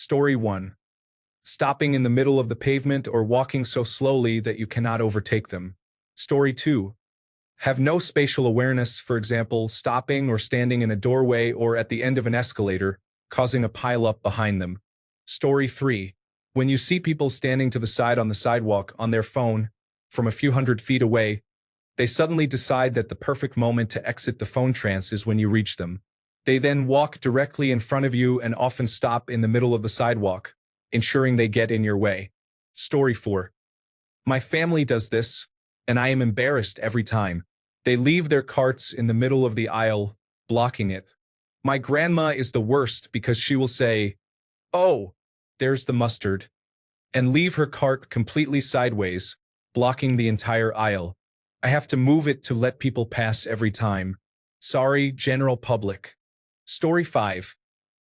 Story 1. Stopping in the middle of the pavement or walking so slowly that you cannot overtake them. Story 2. Have no spatial awareness, for example, stopping or standing in a doorway or at the end of an escalator, causing a pile-up behind them. Story 3. When you see people standing to the side on the sidewalk on their phone from a few hundred feet away, they suddenly decide that the perfect moment to exit the phone trance is when you reach them. They then walk directly in front of you and often stop in the middle of the sidewalk, ensuring they get in your way. Story 4. My family does this, and I am embarrassed every time. They leave their carts in the middle of the aisle, blocking it. My grandma is the worst because she will say, "Oh, there's the mustard," and leave her cart completely sideways, blocking the entire aisle. I have to move it to let people pass every time. Sorry, general public. Story 5.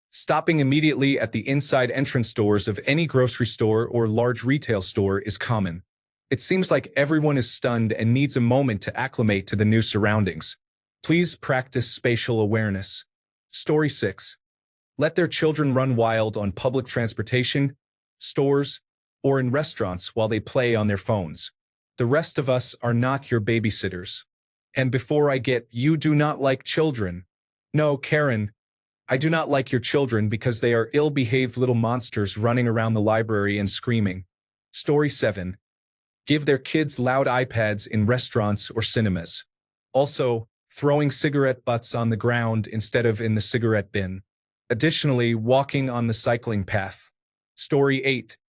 Stopping immediately at the inside entrance doors of any grocery store or large retail store is common. It seems like everyone is stunned and needs a moment to acclimate to the new surroundings. Please practice spatial awareness. Story 6. Let their children run wild on public transportation, stores, or in restaurants while they play on their phones. The rest of us are not your babysitters. And before I get, you do not like children. No, Karen, I do not like your children because they are ill-behaved little monsters running around the library and screaming. Story 7. Give their kids loud iPads in restaurants or cinemas. Also, throwing cigarette butts on the ground instead of in the cigarette bin. Additionally, walking on the cycling path. Story 8.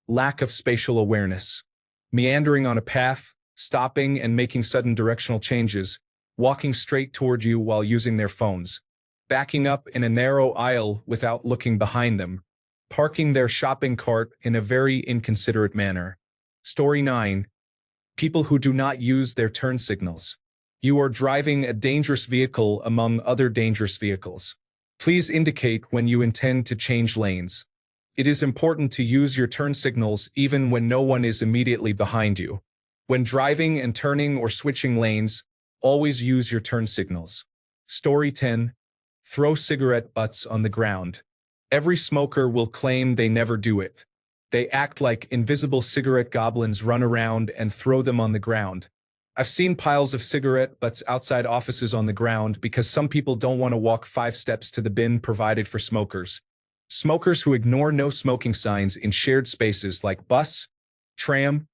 Lack of spatial awareness. Meandering on a path, stopping and making sudden directional changes, walking straight toward you while using their phones. Backing up in a narrow aisle without looking behind them. Parking their shopping cart in a very inconsiderate manner. Story 9. People who do not use their turn signals. You are driving a dangerous vehicle among other dangerous vehicles. Please indicate when you intend to change lanes. It is important to use your turn signals even when no one is immediately behind you. When driving and turning or switching lanes, always use your turn signals. Story 10. Throw cigarette butts on the ground. Every smoker will claim they never do it. They act like invisible cigarette goblins, run around and throw them on the ground. I've seen piles of cigarette butts outside offices on the ground because some people don't want to walk 5 steps to the bin provided for smokers. Smokers who ignore no smoking signs in shared spaces like bus, tram,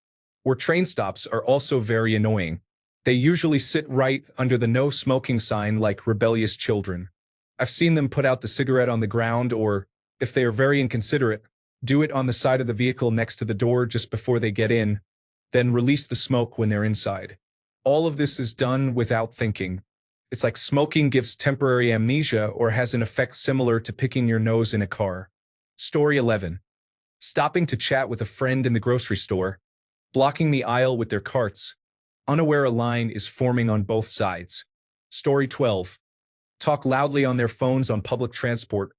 or train stops are also very annoying. They usually sit right under the no smoking sign like rebellious children. I've seen them put out the cigarette on the ground or, if they are very inconsiderate, do it on the side of the vehicle next to the door just before they get in, then release the smoke when they're inside. All of this is done without thinking. It's like smoking gives temporary amnesia or has an effect similar to picking your nose in a car. Story 11. Stopping to chat with a friend in the grocery store, blocking the aisle with their carts, unaware a line is forming on both sides. Story 12. Talk loudly on their phones on public transport,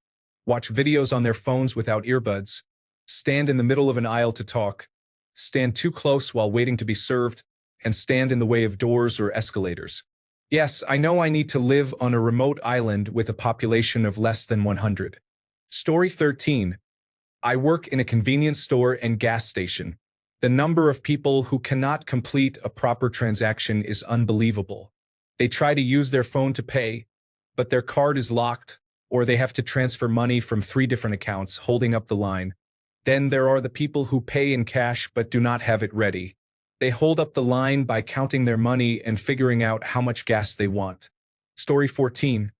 watch videos on their phones without earbuds, stand in the middle of an aisle to talk, stand too close while waiting to be served, and stand in the way of doors or escalators. Yes, I know I need to live on a remote island with a population of less than 100. Story 13. I work in a convenience store and gas station. The number of people who cannot complete a proper transaction is unbelievable. They try to use their phone to pay, but their card is locked, or they have to transfer money from 3 different accounts, holding up the line. Then there are the people who pay in cash but do not have it ready. They hold up the line by counting their money and figuring out how much gas they want. Story 14.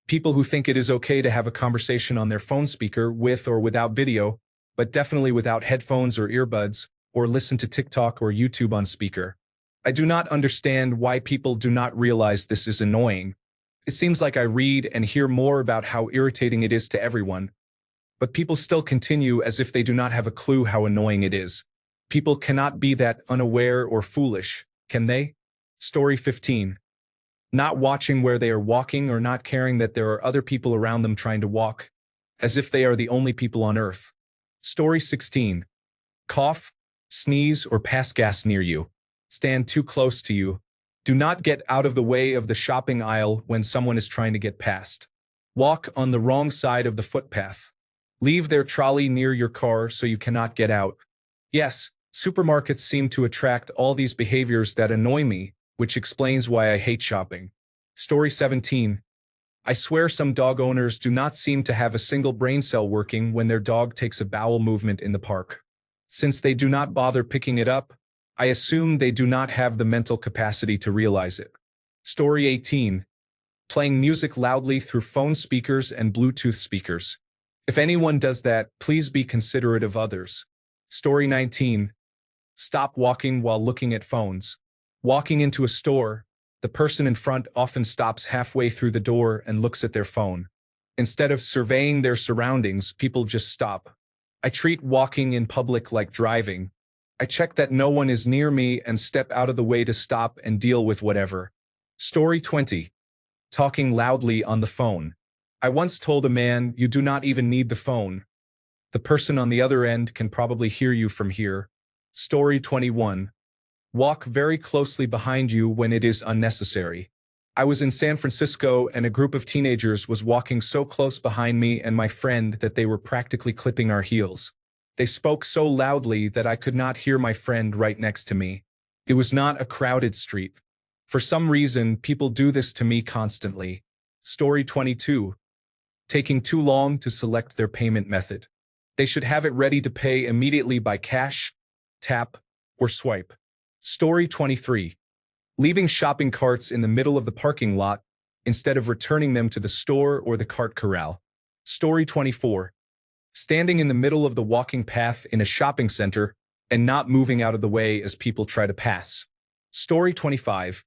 People who think it is okay to have a conversation on their phone speaker with or without video, but definitely without headphones or earbuds, or listen to TikTok or YouTube on speaker. I do not understand why people do not realize this is annoying. It seems like I read and hear more about how irritating it is to everyone, but people still continue as if they do not have a clue how annoying it is. People cannot be that unaware or foolish, can they? Story 15. Not watching where they are walking or not caring that there are other people around them trying to walk, as if they are the only people on earth. Story 16. Cough, sneeze, or pass gas near you. Stand too close to you. Do not get out of the way of the shopping aisle when someone is trying to get past. Walk on the wrong side of the footpath. Leave their trolley near your car so you cannot get out. Yes, supermarkets seem to attract all these behaviors that annoy me, which explains why I hate shopping. Story 17. I swear some dog owners do not seem to have a single brain cell working when their dog takes a bowel movement in the park. Since they do not bother picking it up, I assume they do not have the mental capacity to realize it. Story 18. Playing music loudly through phone speakers and Bluetooth speakers. If anyone does that, please be considerate of others. Story 19. Stop walking while looking at phones. Walking into a store, the person in front often stops halfway through the door and looks at their phone. Instead of surveying their surroundings, people just stop. I treat walking in public like driving. I check that no one is near me and step out of the way to stop and deal with whatever. Story 20. Talking loudly on the phone. I once told a man, "You do not even need the phone. The person on the other end can probably hear you from here." Story 21. Walk very closely behind you when it is unnecessary. I was in San Francisco and a group of teenagers was walking so close behind me and my friend that they were practically clipping our heels. They spoke so loudly that I could not hear my friend right next to me. It was not a crowded street. For some reason, people do this to me constantly. Story 22. Taking too long to select their payment method. They should have it ready to pay immediately by cash, tap, or swipe. Story 23. Leaving shopping carts in the middle of the parking lot instead of returning them to the store or the cart corral. Story 24. Standing in the middle of the walking path in a shopping center and not moving out of the way as people try to pass. Story 25.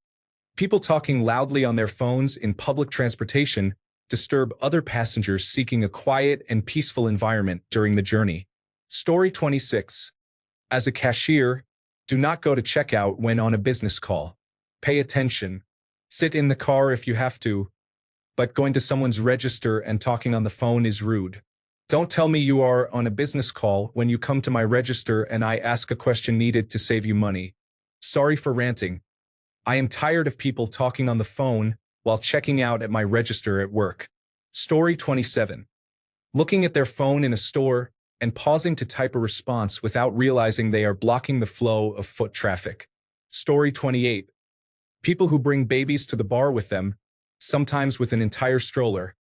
People talking loudly on their phones in public transportation disturb other passengers seeking a quiet and peaceful environment during the journey. Story 26. As a cashier, do not go to checkout when on a business call. Pay attention. Sit in the car if you have to, but going to someone's register and talking on the phone is rude. Don't tell me you are on a business call when you come to my register and I ask a question needed to save you money. Sorry for ranting. I am tired of people talking on the phone while checking out at my register at work. Story 27. Looking at their phone in a store and pausing to type a response without realizing they are blocking the flow of foot traffic. Story 28. People who bring babies to the bar with them, sometimes with an entire stroller,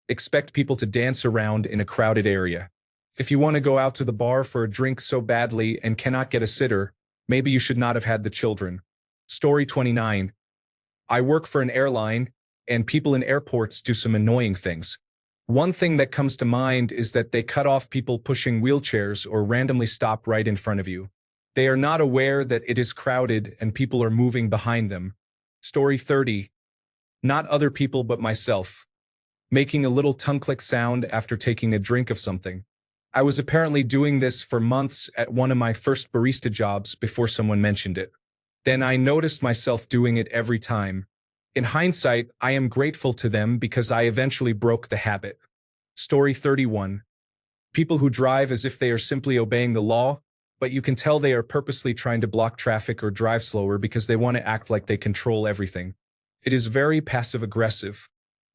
expect people to dance around in a crowded area. If you want to go out to the bar for a drink so badly and cannot get a sitter, maybe you should not have had the children. Story 29. I work for an airline, and people in airports do some annoying things. One thing that comes to mind is that they cut off people pushing wheelchairs or randomly stop right in front of you. They are not aware that it is crowded and people are moving behind them. Story 30. Not other people but myself. Making a little tongue click sound after taking a drink of something. I was apparently doing this for months at one of my first barista jobs before someone mentioned it. Then I noticed myself doing it every time. In hindsight, I am grateful to them because I eventually broke the habit. Story 31. People who drive as if they are simply obeying the law, but you can tell they are purposely trying to block traffic or drive slower because they want to act like they control everything. It is very passive-aggressive.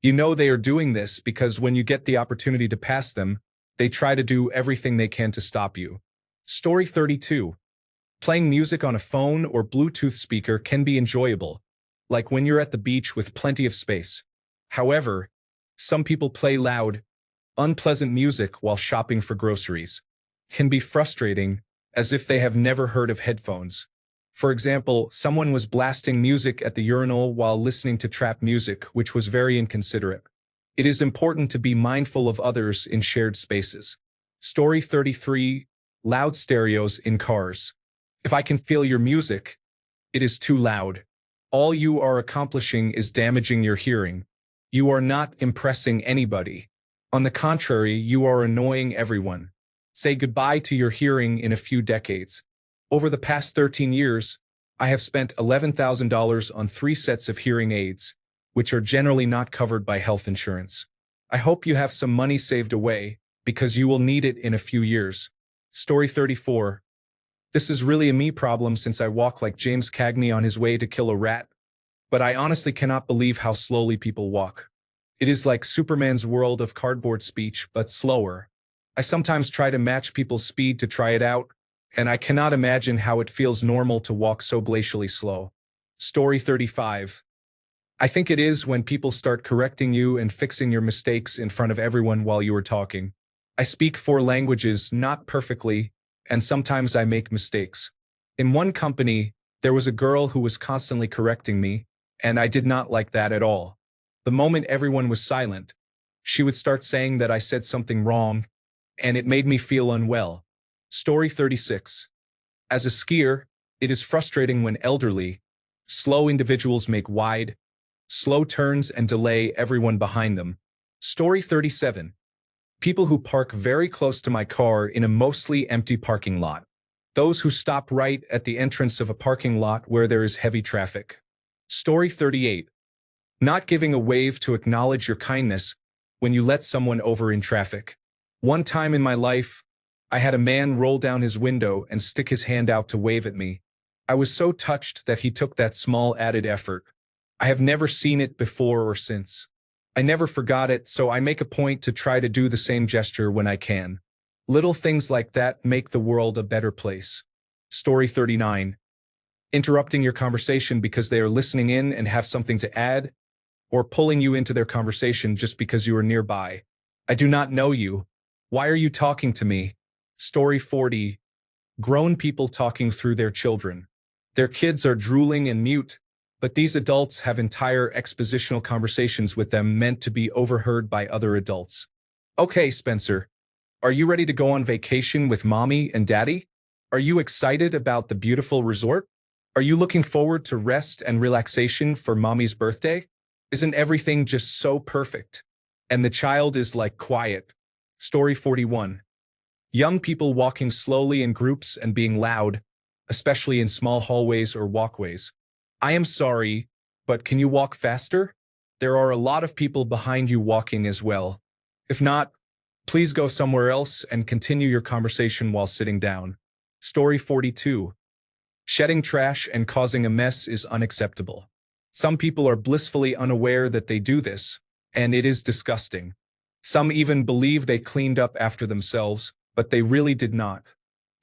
You know they are doing this because when you get the opportunity to pass them, they try to do everything they can to stop you. Story 32. Playing music on a phone or Bluetooth speaker can be enjoyable, like when you're at the beach with plenty of space. However, some people play loud, unpleasant music while shopping for groceries. Can be frustrating, as if they have never heard of headphones. For example, someone was blasting music at the urinal while listening to trap music, which was very inconsiderate. It is important to be mindful of others in shared spaces. Story 33. Loud stereos in cars. If I can feel your music, it is too loud. All you are accomplishing is damaging your hearing. You are not impressing anybody. On the contrary, you are annoying everyone. Say goodbye to your hearing in a few decades. Over the past 13 years, I have spent $11,000 on 3 sets of hearing aids, which are generally not covered by health insurance. I hope you have some money saved away, because you will need it in a few years. Story 34. This is really a me problem since I walk like James Cagney on his way to kill a rat, but I honestly cannot believe how slowly people walk. It is like Superman's world of cardboard speech, but slower. I sometimes try to match people's speed to try it out, and I cannot imagine how it feels normal to walk so glacially slow. Story 35. I think it is when people start correcting you and fixing your mistakes in front of everyone while you are talking. I speak 4 languages, not perfectly, and sometimes I make mistakes. In one company, there was a girl who was constantly correcting me, and I did not like that at all. The moment everyone was silent, she would start saying that I said something wrong, and it made me feel unwell. Story 36. As a skier, it is frustrating when elderly, slow individuals make wide, slow turns and delay everyone behind them. Story 37. People who park very close to my car in a mostly empty parking lot. Those who stop right at the entrance of a parking lot where there is heavy traffic. Story 38. Not giving a wave to acknowledge your kindness when you let someone over in traffic. One time in my life, I had a man roll down his window and stick his hand out to wave at me. I was so touched that he took that small added effort. I have never seen it before or since. I never forgot it, so I make a point to try to do the same gesture when I can. Little things like that make the world a better place. Story 39. Interrupting your conversation because they are listening in and have something to add, or pulling you into their conversation just because you are nearby. I do not know you. Why are you talking to me? Story 40. Grown people talking through their children. Their kids are drooling and mute, but these adults have entire expositional conversations with them meant to be overheard by other adults. Okay, Spencer, are you ready to go on vacation with mommy and daddy? Are you excited about the beautiful resort? Are you looking forward to rest and relaxation for mommy's birthday? Isn't everything just so perfect? And the child is like quiet. Story 41. Young people walking slowly in groups and being loud, especially in small hallways or walkways. I am sorry, but can you walk faster? There are a lot of people behind you walking as well. If not, please go somewhere else and continue your conversation while sitting down. Story 42. Shedding trash and causing a mess is unacceptable. Some people are blissfully unaware that they do this, and it is disgusting. Some even believe they cleaned up after themselves, but they really did not.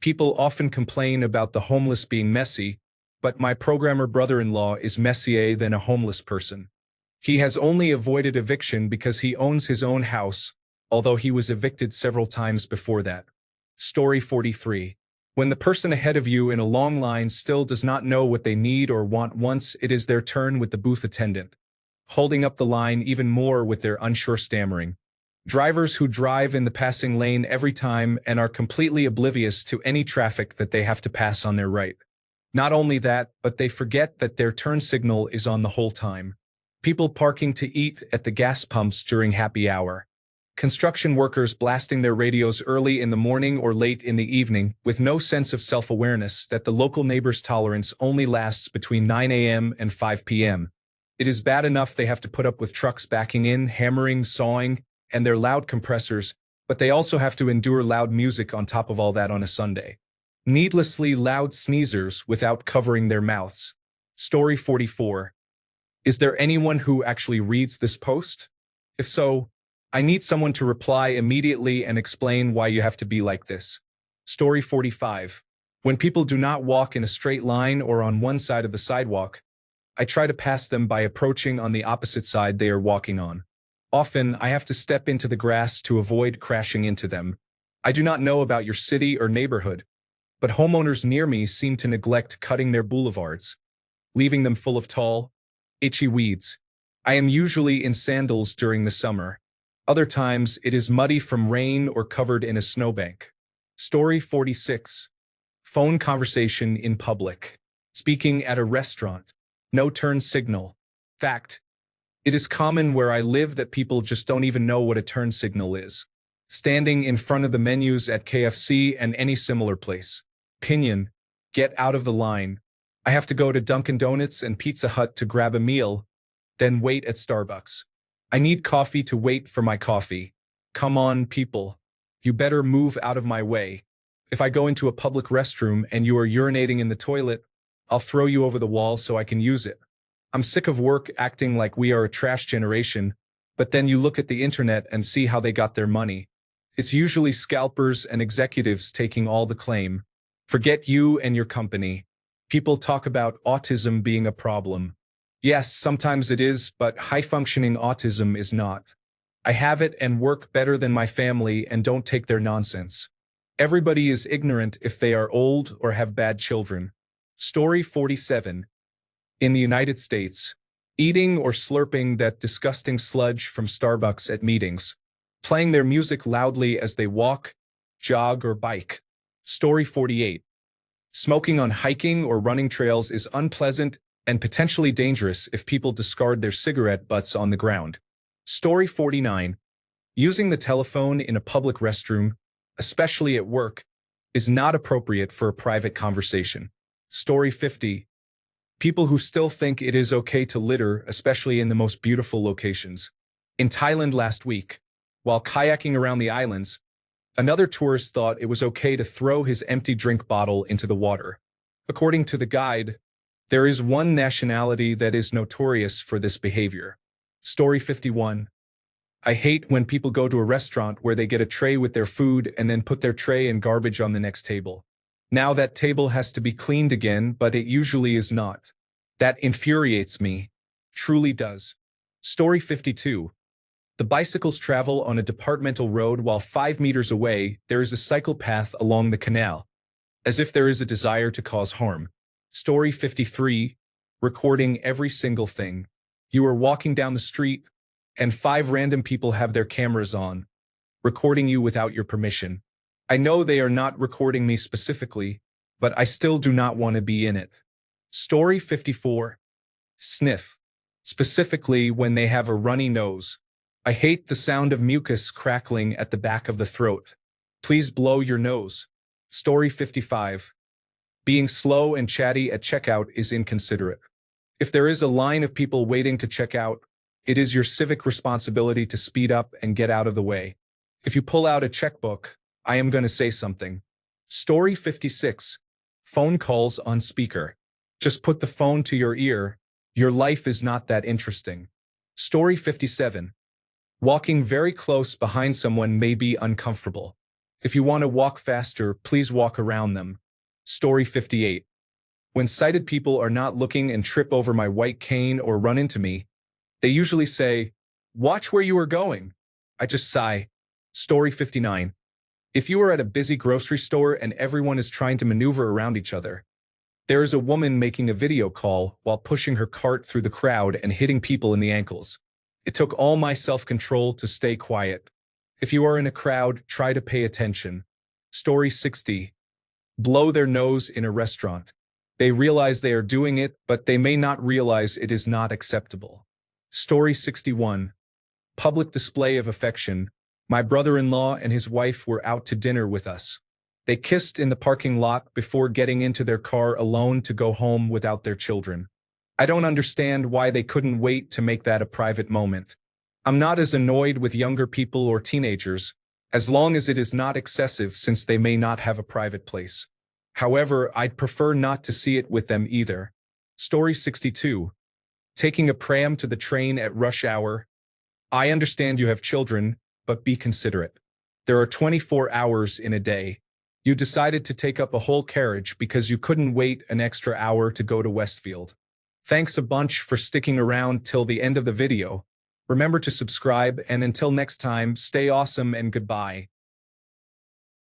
People often complain about the homeless being messy, but my programmer brother-in-law is messier than a homeless person. He has only avoided eviction because he owns his own house, although he was evicted several times before that. Story 43. When the person ahead of you in a long line still does not know what they need or want once it is their turn with the booth attendant, holding up the line even more with their unsure stammering. Drivers who drive in the passing lane every time and are completely oblivious to any traffic that they have to pass on their right. Not only that, but they forget that their turn signal is on the whole time. People parking to eat at the gas pumps during happy hour. Construction workers blasting their radios early in the morning or late in the evening with no sense of self-awareness that the local neighbor's tolerance only lasts between 9 a.m. and 5 p.m. It is bad enough they have to put up with trucks backing in, hammering, sawing, and their loud compressors, but they also have to endure loud music on top of all that on a Sunday. Needlessly loud sneezers without covering their mouths. Story 44. Is there anyone who actually reads this post? If so, I need someone to reply immediately and explain why you have to be like this. Story 45. When people do not walk in a straight line or on one side of the sidewalk, I try to pass them by approaching on the opposite side they are walking on. Often, I have to step into the grass to avoid crashing into them. I do not know about your city or neighborhood, but homeowners near me seem to neglect cutting their boulevards, leaving them full of tall, itchy weeds. I am usually in sandals during the summer. Other times, it is muddy from rain or covered in a snowbank. Story 46. Phone conversation in public. Speaking at a restaurant. No turn signal. Fact. It is common where I live that people just don't even know what a turn signal is. Standing in front of the menus at KFC and any similar place. Opinion. Get out of the line. I have to go to Dunkin' Donuts and Pizza Hut to grab a meal, then wait at Starbucks. I need coffee to wait for my coffee. Come on, people. You better move out of my way. If I go into a public restroom and you are urinating in the toilet, I'll throw you over the wall so I can use it. I'm sick of work acting like we are a trash generation, but then you look at the internet and see how they got their money. It's usually scalpers and executives taking all the claim. Forget you and your company. People talk about autism being a problem. Yes, sometimes it is, but high-functioning autism is not. I have it and work better than my family and don't take their nonsense. Everybody is ignorant if they are old or have bad children. Story 47. In the United States, eating or slurping that disgusting sludge from Starbucks at meetings, playing their music loudly as they walk, jog, or bike. Story 48. Smoking on hiking or running trails is unpleasant and potentially dangerous if people discard their cigarette butts on the ground. Story 49. Using the telephone in a public restroom, especially at work, is not appropriate for a private conversation. Story 50. People who still think it is okay to litter, especially in the most beautiful locations. In Thailand last week, while kayaking around the islands, another tourist thought it was okay to throw his empty drink bottle into the water. According to the guide, there is one nationality that is notorious for this behavior. Story 51. I hate when people go to a restaurant where they get a tray with their food and then put their tray and garbage on the next table. Now that table has to be cleaned again, but it usually is not. That infuriates me. Truly does. Story 52. The bicycles travel on a departmental road while 5 meters away, there is a cycle path along the canal, as if there is a desire to cause harm. Story 53. Recording every single thing. You are walking down the street, and 5 random people have their cameras on, recording you without your permission. I know they are not recording me specifically, but I still do not want to be in it. Story 54. Sniff. Specifically when they have a runny nose. I hate the sound of mucus crackling at the back of the throat. Please blow your nose. Story 55. Being slow and chatty at checkout is inconsiderate. If there is a line of people waiting to check out, it is your civic responsibility to speed up and get out of the way. If you pull out a checkbook, I am going to say something. Story 56. Phone calls on speaker. Just put the phone to your ear. Your life is not that interesting. Story 57. Walking very close behind someone may be uncomfortable. If you want to walk faster, please walk around them. Story 58. When sighted people are not looking and trip over my white cane or run into me, they usually say, "Watch where you are going." I just sigh. Story 59. If you are at a busy grocery store and everyone is trying to maneuver around each other, there is a woman making a video call while pushing her cart through the crowd and hitting people in the ankles. It took all my self-control to stay quiet. If you are in a crowd, try to pay attention. Story 60. Blow their nose in a restaurant. They realize they are doing it, but they may not realize it is not acceptable. Story 61. Public display of affection. My brother-in-law and his wife were out to dinner with us. They kissed in the parking lot before getting into their car alone to go home without their children. I don't understand why they couldn't wait to make that a private moment. I'm not as annoyed with younger people or teenagers, as long as it is not excessive since they may not have a private place. However, I'd prefer not to see it with them either. Story 62. Taking a pram to the train at rush hour. I understand you have children, but be considerate. There are 24 hours in a day. You decided to take up a whole carriage because you couldn't wait an extra hour to go to Westfield. Thanks a bunch for sticking around till the end of the video. Remember to subscribe, and until next time, stay awesome and goodbye.